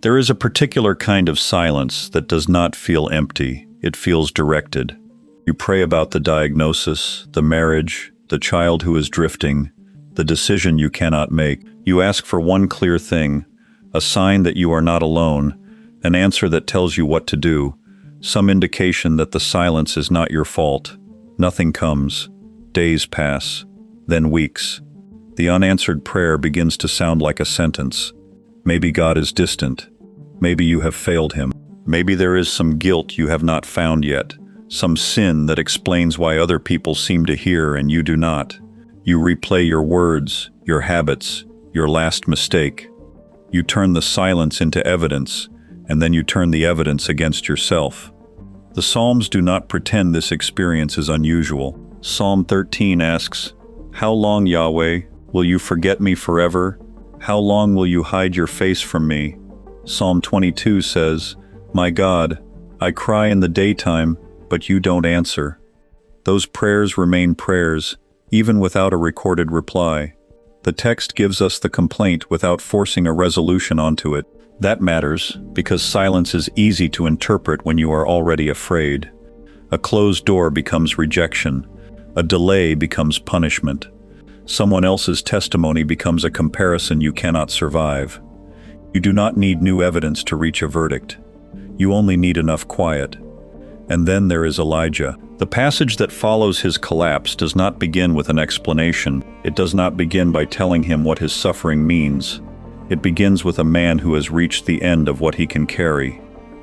There is a particular kind of silence that does not feel empty. It feels directed. You pray about the diagnosis, the marriage, the child who is drifting, the decision you cannot make. You ask for one clear thing, a sign that you are not alone, an answer that tells you what to do, some indication that the silence is not your fault. Nothing comes. Days pass, then weeks. The unanswered prayer begins to sound like a sentence. Maybe God is distant. Maybe you have failed him. Maybe there is some guilt you have not found yet, some sin that explains why other people seem to hear and you do not. You replay your words, your habits, your last mistake. You turn the silence into evidence, and then you turn the evidence against yourself. The Psalms do not pretend this experience is unusual. Psalm 13 asks, "How long, Yahweh, will you forget me forever? How long will you hide your face from me?" Psalm 22 says, "My God, I cry in the daytime, but you don't answer." Those prayers remain prayers, even without a recorded reply. The text gives us the complaint without forcing a resolution onto it. That matters, because silence is easy to interpret when you are already afraid. A closed door becomes rejection. A delay becomes punishment. Someone else's testimony becomes a comparison you cannot survive. You do not need new evidence to reach a verdict. You only need enough quiet. And then there is Elijah. The passage that follows his collapse does not begin with an explanation. It does not begin by telling him what his suffering means. It begins with a man who has reached the end of what he can carry.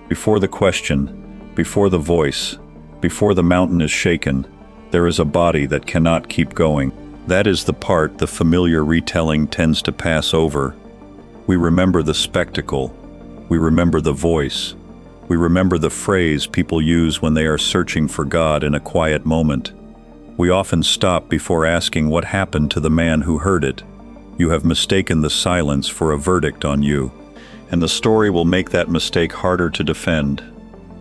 Before the question, before the voice, before the mountain is shaken, there is a body that cannot keep going. That is the part the familiar retelling tends to pass over. We remember the spectacle. We remember the voice. We remember the phrase people use when they are searching for God in a quiet moment. We often stop before asking what happened to the man who heard it. You have mistaken the silence for a verdict on you, and the story will make that mistake harder to defend.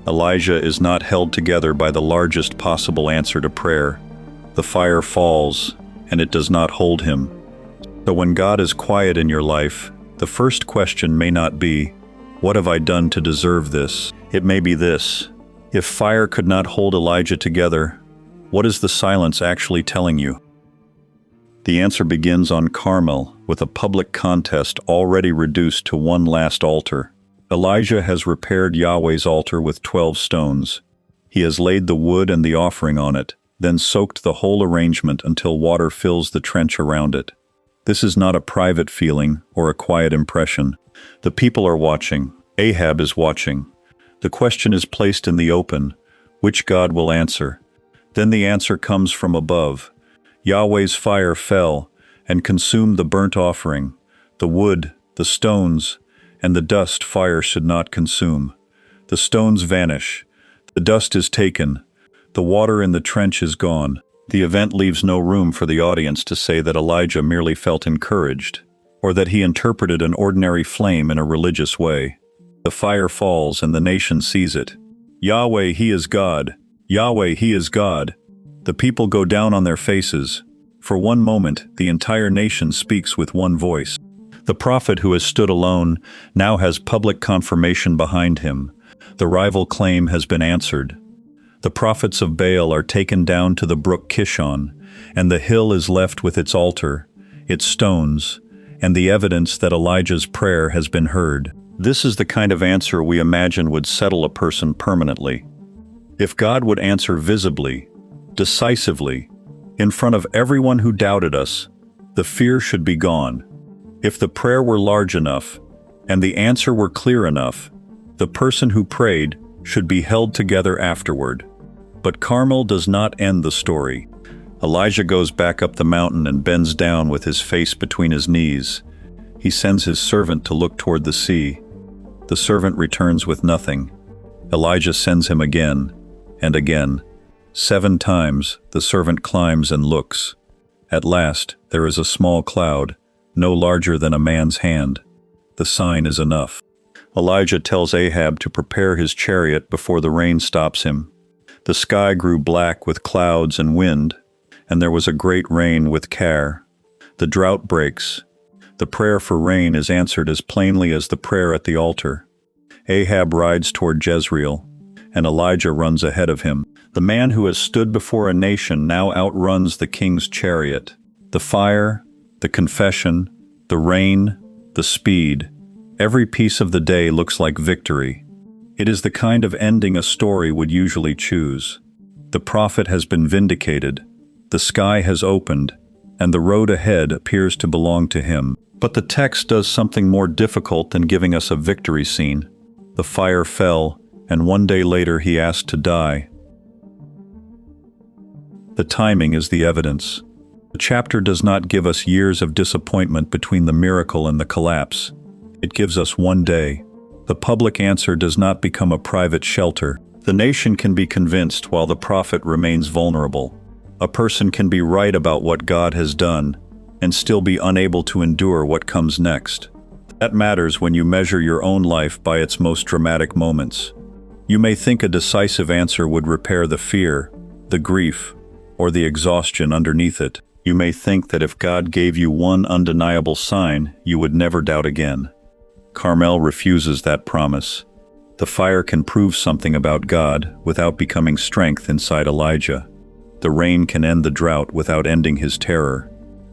Elijah is not held together by the largest possible answer to prayer. The fire falls, and it does not hold him. So when God is quiet in your life, the first question may not be, "What have I done to deserve this?" It may be this: if fire could not hold Elijah together, what is the silence actually telling you? The answer begins on Carmel, with a public contest already reduced to one last altar. Elijah has repaired Yahweh's altar with 12 stones. He has laid the wood and the offering on it, then soaked the whole arrangement until water fills the trench around it. This is not a private feeling or a quiet impression. The people are watching. Ahab is watching. The question is placed in the open. Which God will answer? Then the answer comes from above. Yahweh's fire fell and consumed the burnt offering, the wood, the stones, and the dust fire should not consume. The stones vanish. The dust is taken. The water in the trench is gone. The event leaves no room for the audience to say that Elijah merely felt encouraged, or that he interpreted an ordinary flame in a religious way. The fire falls and the nation sees it. Yahweh, he is God. Yahweh, he is God. The people go down on their faces. For one moment, the entire nation speaks with one voice. The prophet who has stood alone now has public confirmation behind him. The rival claim has been answered. The prophets of Baal are taken down to the brook Kishon, and the hill is left with its altar, its stones, and the evidence that Elijah's prayer has been heard. This is the kind of answer we imagine would settle a person permanently. If God would answer visibly, decisively, in front of everyone who doubted us, the fear should be gone. If the prayer were large enough, and the answer were clear enough, the person who prayed should be held together afterward. But Carmel does not end the story. Elijah goes back up the mountain and bends down with his face between his knees. He sends his servant to look toward the sea. The servant returns with nothing. Elijah sends him again and again. 7 times the servant climbs and looks. At last there is a small cloud, no larger than a man's hand. The sign is enough. Elijah tells Ahab to prepare his chariot before the rain stops him. The sky grew black with clouds and wind, and there was a great rain with care. The drought breaks. The prayer for rain is answered as plainly as the prayer at the altar. Ahab rides toward Jezreel, and Elijah runs ahead of him. The man who has stood before a nation now outruns the king's chariot. The fire, the confession, the rain, the speed, every piece of the day looks like victory. It is the kind of ending a story would usually choose. The prophet has been vindicated, the sky has opened, and the road ahead appears to belong to him. But the text does something more difficult than giving us a victory scene. The fire fell, and one day later he asked to die. The timing is the evidence. The chapter does not give us years of disappointment between the miracle and the collapse. It gives us one day. The public answer does not become a private shelter. The nation can be convinced while the prophet remains vulnerable. A person can be right about what God has done and still be unable to endure what comes next. That matters when you measure your own life by its most dramatic moments. You may think a decisive answer would repair the fear, the grief, or the exhaustion underneath it. You may think that if God gave you one undeniable sign, you would never doubt again. Carmel refuses that promise. The fire can prove something about God without becoming strength inside Elijah. The rain can end the drought without ending his terror.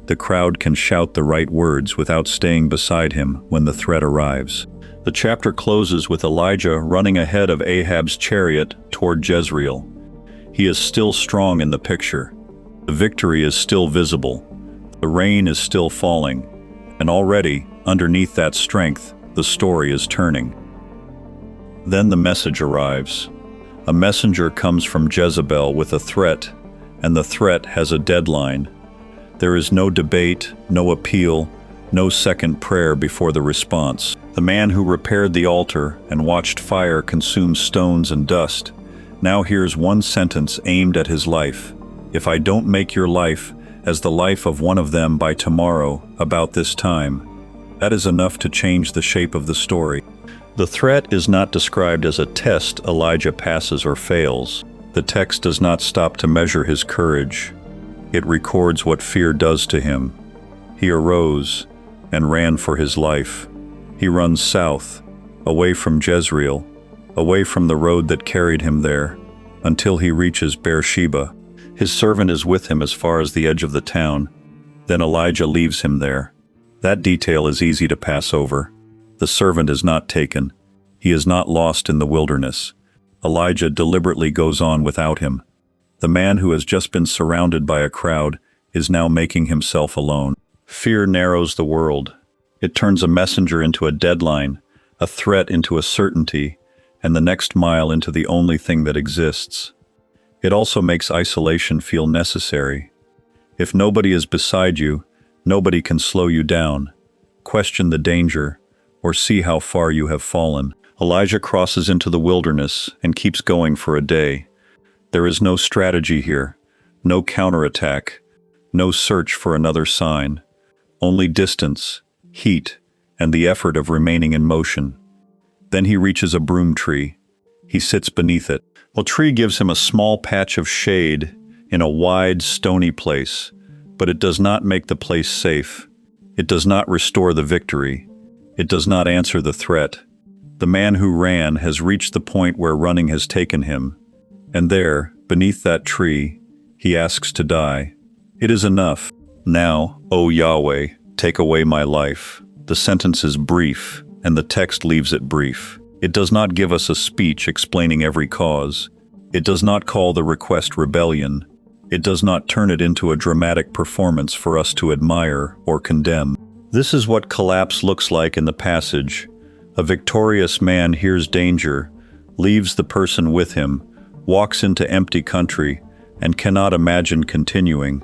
The crowd can shout the right words without staying beside him when the threat arrives. The chapter closes with Elijah running ahead of Ahab's chariot toward Jezreel. He is still strong in the picture. The victory is still visible. The rain is still falling. And already, underneath that strength, the story is turning. Then the message arrives. A messenger comes from Jezebel with a threat, and the threat has a deadline. There is no debate, no appeal, no second prayer before the response. The man who repaired the altar and watched fire consume stones and dust now hears one sentence aimed at his life. If I don't make your life as the life of one of them by tomorrow, about this time, that is enough to change the shape of the story. The threat is not described as a test Elijah passes or fails. The text does not stop to measure his courage. It records what fear does to him. He arose and ran for his life. He runs south, away from Jezreel, away from the road that carried him there, until he reaches Beersheba. His servant is with him as far as the edge of the town. Then Elijah leaves him there. That detail is easy to pass over. The servant is not taken. He is not lost in the wilderness. Elijah deliberately goes on without him. The man who has just been surrounded by a crowd is now making himself alone. Fear narrows the world. It turns a messenger into a deadline, a threat into a certainty, and the next mile into the only thing that exists. It also makes isolation feel necessary. If nobody is beside you, nobody can slow you down, question the danger, or see how far you have fallen. Elijah crosses into the wilderness and keeps going for a day. There is no strategy here, no counterattack, no search for another sign, only distance, heat, and the effort of remaining in motion. Then he reaches a broom tree. He sits beneath it. The tree gives him a small patch of shade in a wide, stony place, but it does not make the place safe. It does not restore the victory. It does not answer the threat. The man who ran has reached the point where running has taken him, and there, beneath that tree, he asks to die. It is enough. Now, O Yahweh, take away my life. The sentence is brief, and the text leaves it brief. It does not give us a speech explaining every cause. It does not call the request rebellion. It does not turn it into a dramatic performance for us to admire or condemn. This is what collapse looks like in the passage. A victorious man hears danger, leaves the person with him, walks into empty country, and cannot imagine continuing.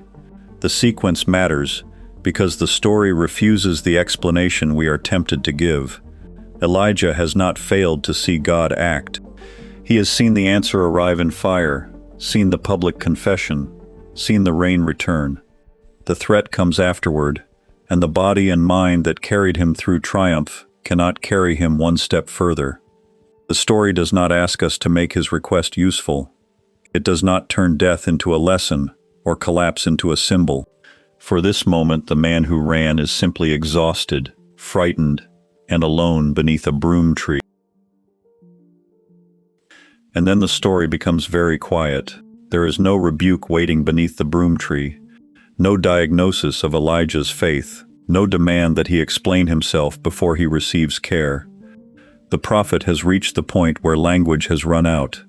The sequence matters because the story refuses the explanation we are tempted to give. Elijah has not failed to see God act. He has seen the answer arrive in fire, seen the public confession, seen the rain return. The threat comes afterward, and the body and mind that carried him through triumph cannot carry him one step further. The story does not ask us to make his request useful. It does not turn death into a lesson or collapse into a symbol. For this moment, the man who ran is simply exhausted, frightened, and alone beneath a broom tree. And then the story becomes very quiet. There is no rebuke waiting beneath the broom tree, no diagnosis of Elijah's faith, no demand that he explain himself before he receives care. The prophet has reached the point where language has run out,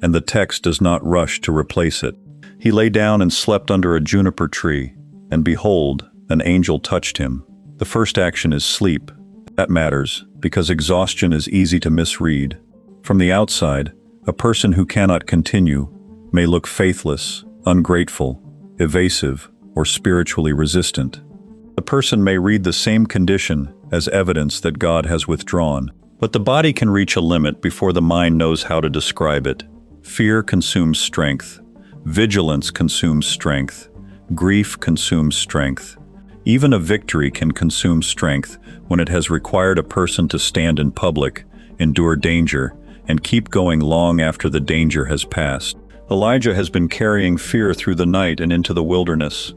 and the text does not rush to replace it. He lay down and slept under a juniper tree, and behold, an angel touched him. The first action is sleep. That matters, because exhaustion is easy to misread. From the outside, a person who cannot continue may look faithless, ungrateful, evasive, or spiritually resistant. The person may read the same condition as evidence that God has withdrawn. But the body can reach a limit before the mind knows how to describe it. Fear consumes strength. Vigilance consumes strength. Grief consumes strength. Even a victory can consume strength when it has required a person to stand in public, endure danger, and keep going long after the danger has passed. Elijah has been carrying fear through the night and into the wilderness.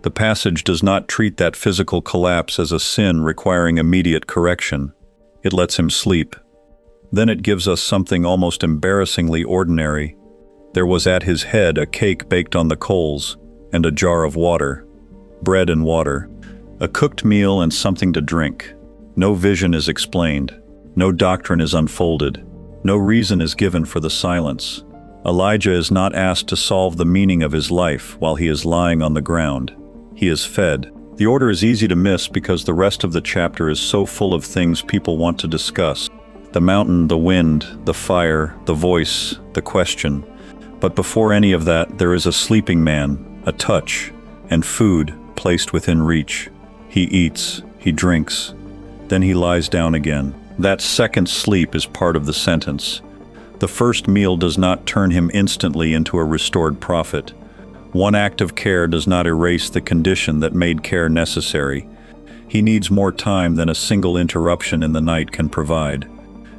The passage does not treat that physical collapse as a sin requiring immediate correction. It lets him sleep. Then it gives us something almost embarrassingly ordinary. There was at his head a cake baked on the coals, and a jar of water, bread and water, a cooked meal and something to drink. No vision is explained. No doctrine is unfolded. No reason is given for the silence. Elijah is not asked to solve the meaning of his life while he is lying on the ground. He is fed. The order is easy to miss because the rest of the chapter is so full of things people want to discuss. The mountain, the wind, the fire, the voice, the question. But before any of that, there is a sleeping man, a touch, and food placed within reach. He eats, he drinks, then he lies down again. That second sleep is part of the sentence. The first meal does not turn him instantly into a restored prophet. One act of care does not erase the condition that made care necessary. He needs more time than a single interruption in the night can provide.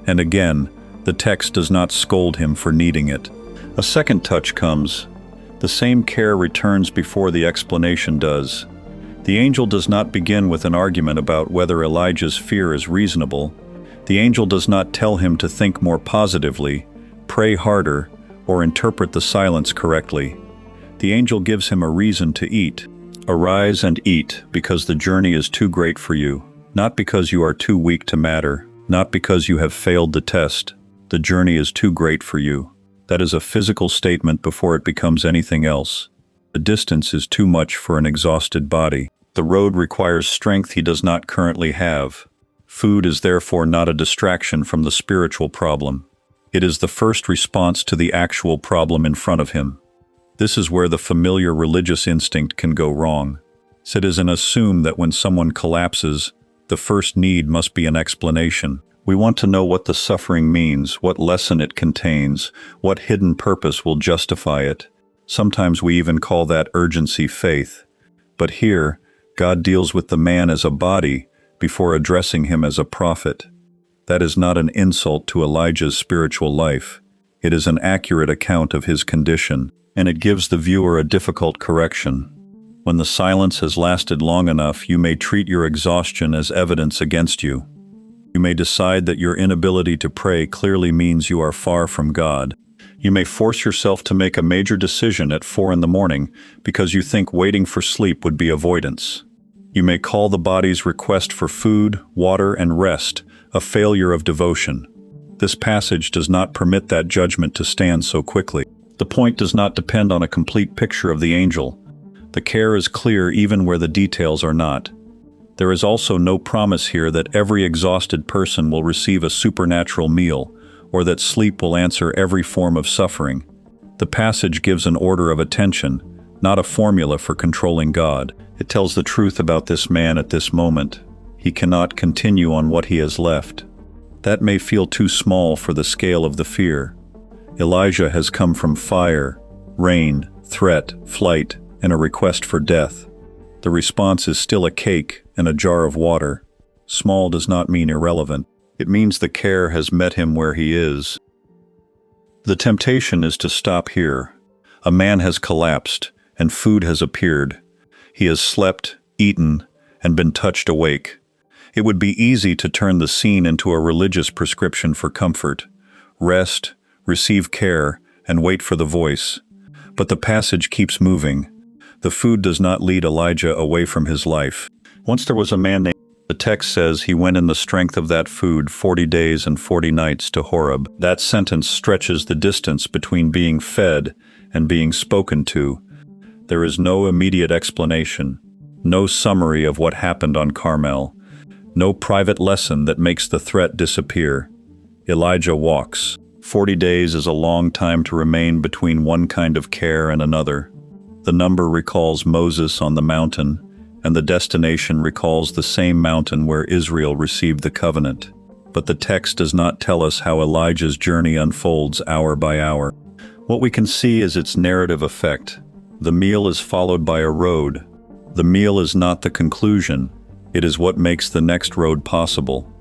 And again, the text does not scold him for needing it. A second touch comes. The same care returns before the explanation does. The angel does not begin with an argument about whether Elijah's fear is reasonable. The angel does not tell him to think more positively, pray harder, or interpret the silence correctly. The angel gives him a reason to eat. Arise and eat, because the journey is too great for you, not because you are too weak to matter, not because you have failed the test. The journey is too great for you. That is a physical statement before it becomes anything else. The distance is too much for an exhausted body. The road requires strength he does not currently have. Food is therefore not a distraction from the spiritual problem. It is the first response to the actual problem in front of him. This is where the familiar religious instinct can go wrong. Citizens assume that when someone collapses, the first need must be an explanation. We want to know what the suffering means, what lesson it contains, what hidden purpose will justify it. Sometimes we even call that urgency faith. But here, God deals with the man as a body before addressing him as a prophet. That is not an insult to Elijah's spiritual life. It is an accurate account of his condition, and it gives the viewer a difficult correction. When the silence has lasted long enough, you may treat your exhaustion as evidence against you. You may decide that your inability to pray clearly means you are far from God. You may force yourself to make a major decision at 4 in the morning because you think waiting for sleep would be avoidance. You may call the body's request for food, water, and rest a failure of devotion. This passage does not permit that judgment to stand so quickly. The point does not depend on a complete picture of the angel. The care is clear even where the details are not. There is also no promise here that every exhausted person will receive a supernatural meal, or that sleep will answer every form of suffering. The passage gives an order of attention, not a formula for controlling God. It tells the truth about this man at this moment. He cannot continue on what he has left. That may feel too small for the scale of the fear. Elijah has come from fire, rain, threat, flight, and a request for death. The response is still a cake and a jar of water. Small does not mean irrelevant. It means the care has met him where he is. The temptation is to stop here. A man has collapsed, and food has appeared. He has slept, eaten, and been touched awake. It would be easy to turn the scene into a religious prescription for comfort. Rest, receive care, and wait for the voice. But the passage keeps moving. The food does not lead Elijah away from his life. Once there was a man named, the text says he went in the strength of that food 40 days and 40 nights to Horeb. That sentence stretches the distance between being fed and being spoken to. There is no immediate explanation, no summary of what happened on Carmel, no private lesson that makes the threat disappear. Elijah walks. 40 days is a long time to remain between one kind of care and another. The number recalls Moses on the mountain, and the destination recalls the same mountain where Israel received the covenant. But the text does not tell us how Elijah's journey unfolds hour by hour. What we can see is its narrative effect. The meal is followed by a road. The meal is not the conclusion. It is what makes the next road possible.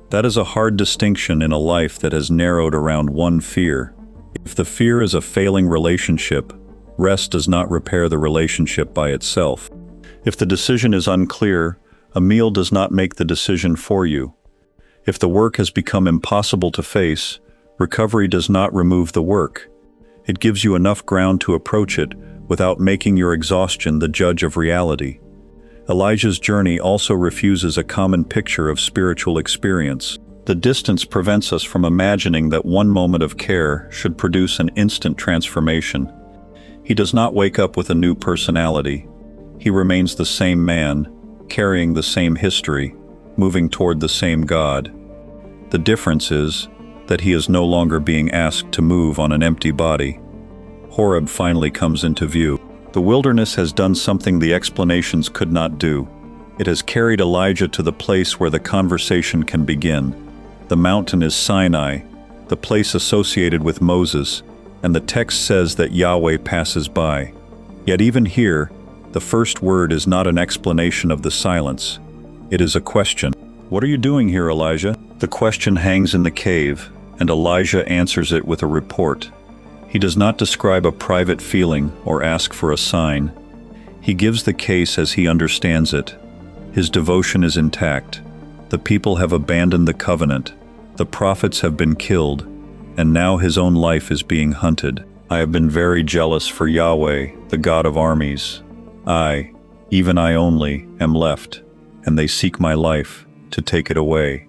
That is a hard distinction in a life that has narrowed around one fear. If the fear is a failing relationship, rest does not repair the relationship by itself. If the decision is unclear, a meal does not make the decision for you. If the work has become impossible to face, recovery does not remove the work. It gives you enough ground to approach it without making your exhaustion the judge of reality. Elijah's journey also refuses a common picture of spiritual experience. The distance prevents us from imagining that one moment of care should produce an instant transformation. He does not wake up with a new personality. He remains the same man, carrying the same history, moving toward the same God. The difference is that he is no longer being asked to move on an empty body. Horeb finally comes into view. The wilderness has done something the explanations could not do. It has carried Elijah to the place where the conversation can begin. The mountain is Sinai, the place associated with Moses, and the text says that Yahweh passes by. Yet even here, the first word is not an explanation of the silence. It is a question. "What are you doing here, Elijah?" The question hangs in the cave, and Elijah answers it with a report. He does not describe a private feeling or ask for a sign. He gives the case as he understands it. His devotion is intact. The people have abandoned the covenant. The prophets have been killed, and now his own life is being hunted. "I have been very jealous for Yahweh, the God of armies. I, even I only, am left, and they seek my life to take it away."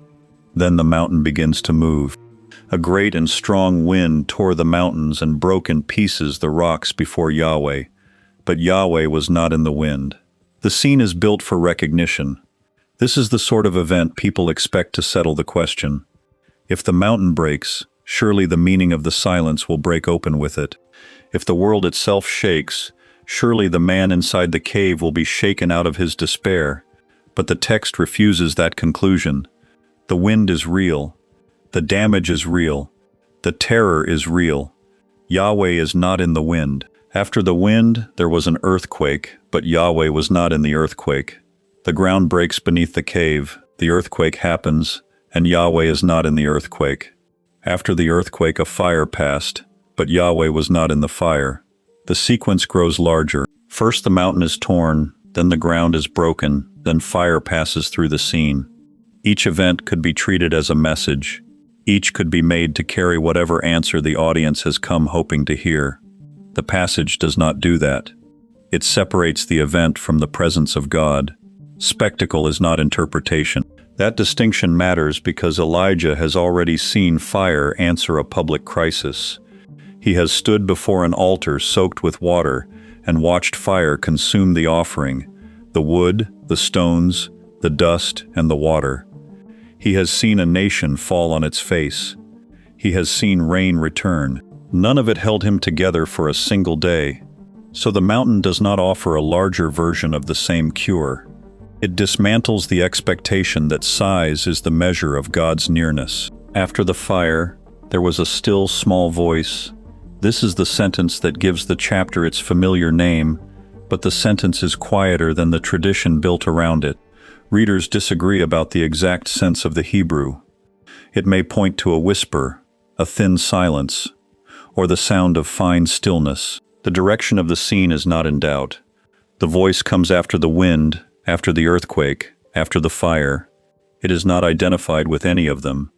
Then the mountain begins to move. A great and strong wind tore the mountains and broke in pieces the rocks before Yahweh. But Yahweh was not in the wind. The scene is built for recognition. This is the sort of event people expect to settle the question. If the mountain breaks, surely the meaning of the silence will break open with it. If the world itself shakes, surely the man inside the cave will be shaken out of his despair. But the text refuses that conclusion. The wind is real. The damage is real. The terror is real. Yahweh is not in the wind. After the wind, there was an earthquake, but Yahweh was not in the earthquake. The ground breaks beneath the cave, the earthquake happens, and Yahweh is not in the earthquake. After the earthquake, a fire passed, but Yahweh was not in the fire. The sequence grows larger. First the mountain is torn, then the ground is broken, then fire passes through the scene. Each event could be treated as a message. Each could be made to carry whatever answer the audience has come hoping to hear. The passage does not do that. It separates the event from the presence of God. Spectacle is not interpretation. That distinction matters because Elijah has already seen fire answer a public crisis. He has stood before an altar soaked with water and watched fire consume the offering, the wood, the stones, the dust, and the water. He has seen a nation fall on its face. He has seen rain return. None of it held him together for a single day. So the mountain does not offer a larger version of the same cure. It dismantles the expectation that size is the measure of God's nearness. After the fire, there was a still small voice. This is the sentence that gives the chapter its familiar name, but the sentence is quieter than the tradition built around it. Readers disagree about the exact sense of the Hebrew. It may point to a whisper, a thin silence, or the sound of fine stillness. The direction of the scene is not in doubt. The voice comes after the wind, after the earthquake, after the fire. It is not identified with any of them.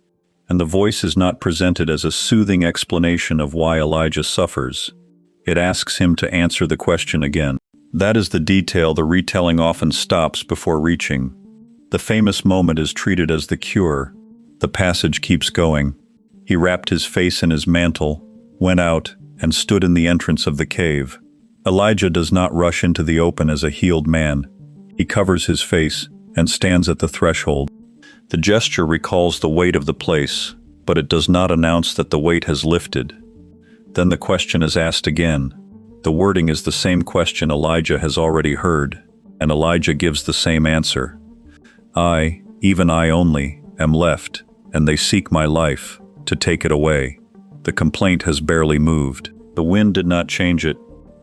and the voice is not presented as a soothing explanation of why Elijah suffers. It asks him to answer the question again. That is the detail the retelling often stops before reaching. The famous moment is treated as the cure. The passage keeps going. He wrapped his face in his mantle, went out, and stood in the entrance of the cave. Elijah does not rush into the open as a healed man. He covers his face and stands at the threshold. The gesture recalls the weight of the place, but it does not announce that the weight has lifted. Then the question is asked again. The wording is the same question Elijah has already heard, and Elijah gives the same answer. I, even I only, am left, and they seek my life, to take it away. The complaint has barely moved. The wind did not change it.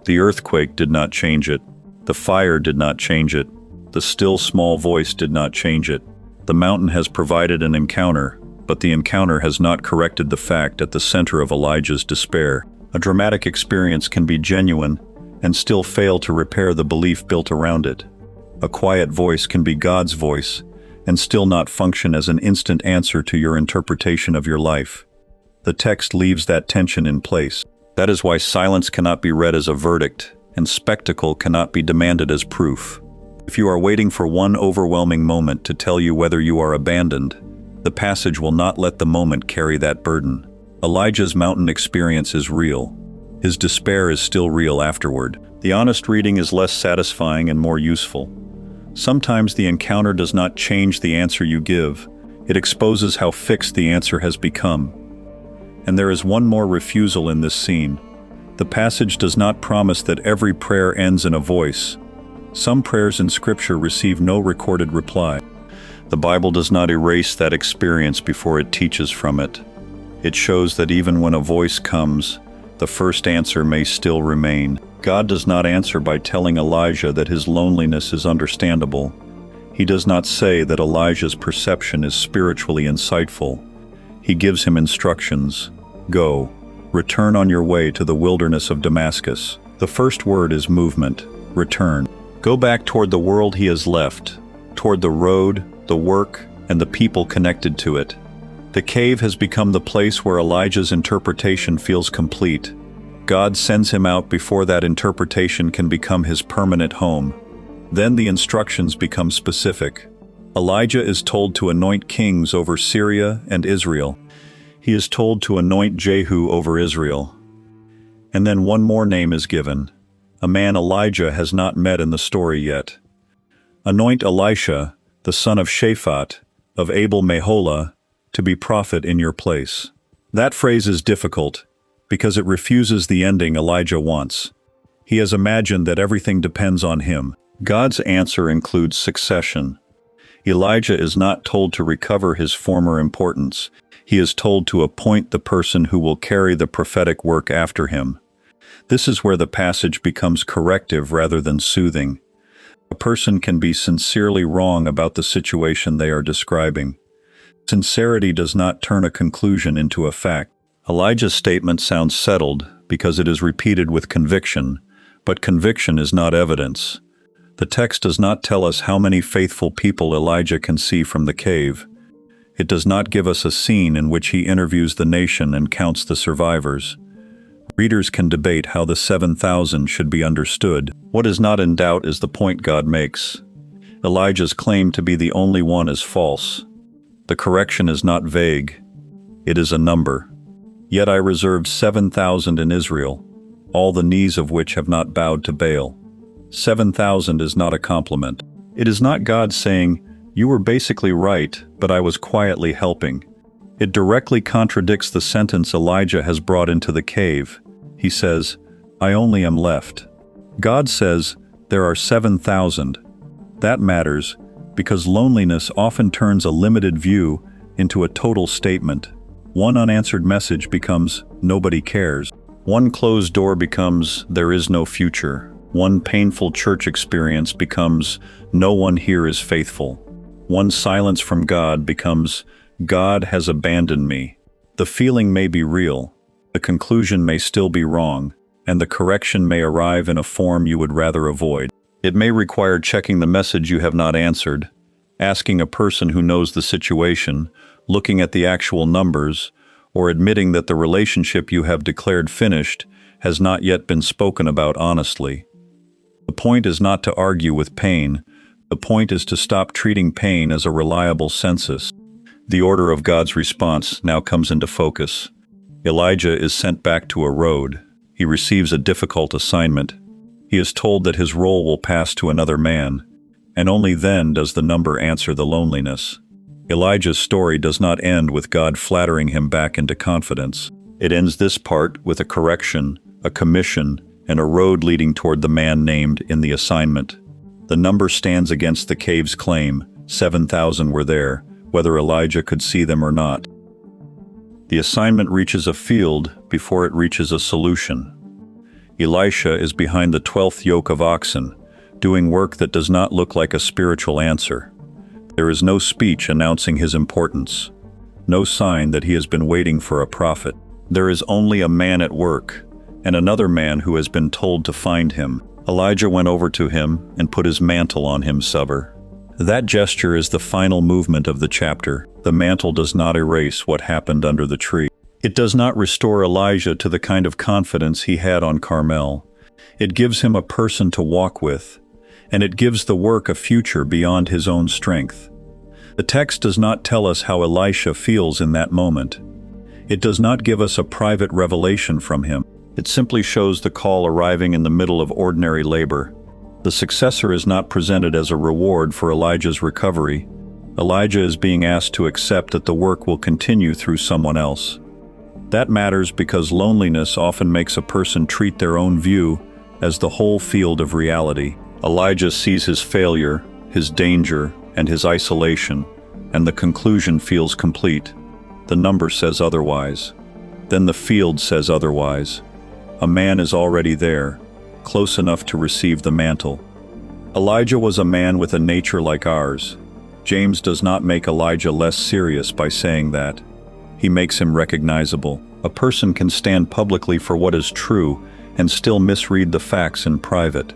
The earthquake did not change it. The fire did not change it. The still small voice did not change it. The mountain has provided an encounter, but the encounter has not corrected the fact at the center of Elijah's despair. A dramatic experience can be genuine and still fail to repair the belief built around it. A quiet voice can be God's voice and still not function as an instant answer to your interpretation of your life. The text leaves that tension in place. That is why silence cannot be read as a verdict, and spectacle cannot be demanded as proof. If you are waiting for one overwhelming moment to tell you whether you are abandoned, the passage will not let the moment carry that burden. Elijah's mountain experience is real. His despair is still real afterward. The honest reading is less satisfying and more useful. Sometimes the encounter does not change the answer you give. It exposes how fixed the answer has become. And there is one more refusal in this scene. The passage does not promise that every prayer ends in a voice. Some prayers in Scripture receive no recorded reply. The Bible does not erase that experience before it teaches from it. It shows that even when a voice comes, the first answer may still remain. God does not answer by telling Elijah that his loneliness is understandable. He does not say that Elijah's perception is spiritually insightful. He gives him instructions. Go, return on your way to the wilderness of Damascus. The first word is movement, return. Go back toward the world he has left, toward the road, the work, and the people connected to it. The cave has become the place where Elijah's interpretation feels complete. God sends him out before that interpretation can become his permanent home. Then the instructions become specific. Elijah is told to anoint kings over Syria and Israel. He is told to anoint Jehu over Israel. And then one more name is given, a man Elijah has not met in the story yet. Anoint Elisha, the son of Shaphat, of Abel-Meholah, to be prophet in your place. That phrase is difficult because it refuses the ending Elijah wants. He has imagined that everything depends on him. God's answer includes succession. Elijah is not told to recover his former importance. He is told to appoint the person who will carry the prophetic work after him. This is where the passage becomes corrective rather than soothing. A person can be sincerely wrong about the situation they are describing. Sincerity does not turn a conclusion into a fact. Elijah's statement sounds settled because it is repeated with conviction, but conviction is not evidence. The text does not tell us how many faithful people Elijah can see from the cave. It does not give us a scene in which he interviews the nation and counts the survivors. Readers can debate how the 7,000 should be understood. What is not in doubt is the point God makes. Elijah's claim to be the only one is false. The correction is not vague. It is a number. Yet I reserved 7,000 in Israel, all the knees of which have not bowed to Baal. 7,000 is not a compliment. It is not God saying, "You were basically right, but I was quietly helping." It directly contradicts the sentence Elijah has brought into the cave. He says, "I only am left." God says, "There are 7,000. That matters because loneliness often turns a limited view into a total statement. One unanswered message becomes, "Nobody cares." One closed door becomes, "There is no future." One painful church experience becomes, "No one here is faithful." One silence from God becomes, "God has abandoned me." The feeling may be real, the conclusion may still be wrong, and the correction may arrive in a form you would rather avoid. It may require checking the message you have not answered, asking a person who knows the situation, looking at the actual numbers, or admitting that the relationship you have declared finished has not yet been spoken about honestly. The point is not to argue with pain. The point is to stop treating pain as a reliable census. The order of God's response now comes into focus. Elijah is sent back to a road. He receives a difficult assignment. He is told that his role will pass to another man, and only then does the number answer the loneliness. Elijah's story does not end with God flattering him back into confidence. It ends this part with a correction, a commission, and a road leading toward the man named in the assignment. The number stands against the cave's claim. 7,000 were there, whether Elijah could see them or not. The assignment reaches a field before it reaches a solution. Elisha is behind the 12th yoke of oxen, doing work that does not look like a spiritual answer. There is no speech announcing his importance, no sign that he has been waiting for a prophet. There is only a man at work, and another man who has been told to find him. Elijah went over to him and put his mantle on him, Subber. That gesture is the final movement of the chapter. The mantle does not erase what happened under the tree. It does not restore Elijah to the kind of confidence he had on Carmel. It gives him a person to walk with, and it gives the work a future beyond his own strength. The text does not tell us how Elisha feels in that moment. It does not give us a private revelation from him. It simply shows the call arriving in the middle of ordinary labor. The successor is not presented as a reward for Elijah's recovery. Elijah is being asked to accept that the work will continue through someone else. That matters because loneliness often makes a person treat their own view as the whole field of reality. Elijah sees his failure, his danger, and his isolation, and the conclusion feels complete. The number says otherwise. Then the field says otherwise. A man is already there, close enough to receive the mantle. Elijah was a man with a nature like ours. James does not make Elijah less serious by saying that. He makes him recognizable. A person can stand publicly for what is true and still misread the facts in private.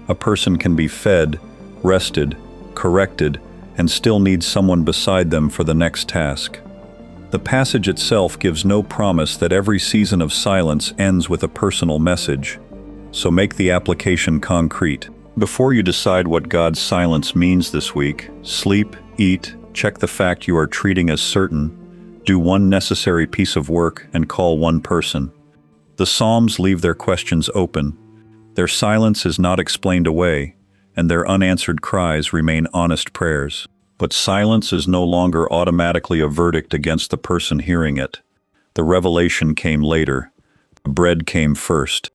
A person can be fed, rested, corrected, and still need someone beside them for the next task. The passage itself gives no promise that every season of silence ends with a personal message. So make the application concrete. Before you decide what God's silence means this week, sleep, eat, check the fact you are treating as certain, do one necessary piece of work, and call one person. The Psalms leave their questions open. Their silence is not explained away, and their unanswered cries remain honest prayers. But silence is no longer automatically a verdict against the person hearing it. The revelation came later. The bread came first.